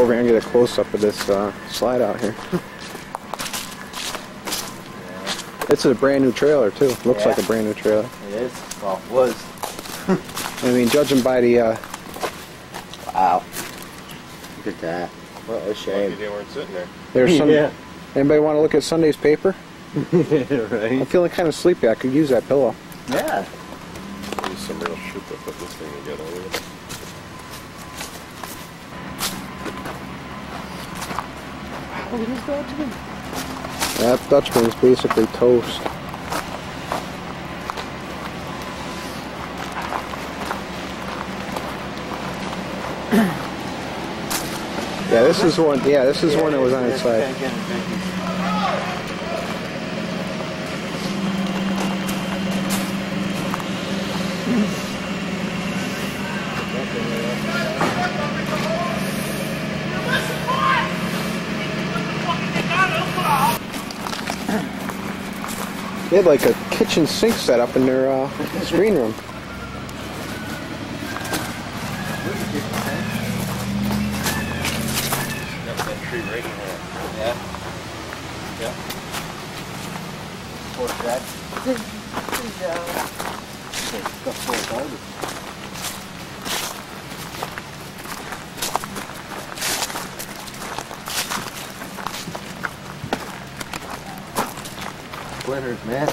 go over here and get a close-up of this slide out here. It's a brand new trailer too. Looks like a brand new trailer. It is. Well, it was. I mean, judging by the... Wow. Look at that. What a shame. They weren't sitting there. There's some... Anybody want to look at Sunday's paper? Right. I'm feeling kind of sleepy. I could use that pillow. Yeah. Use some real shit to put this thing together. What is Dutchman? That Dutchman's basically toast. Yeah, this is one. Yeah, this is one that was on its side. They had like a kitchen sink set up in their screen room. Yeah. Yeah. Four that. Got four garbage. Splinters, man.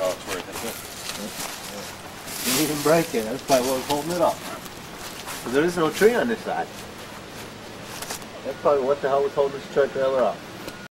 Oh, it's right there. Didn't even break it. That's probably what was holding it up. But there is no tree on this side. That's probably what the hell was holding this trailer up.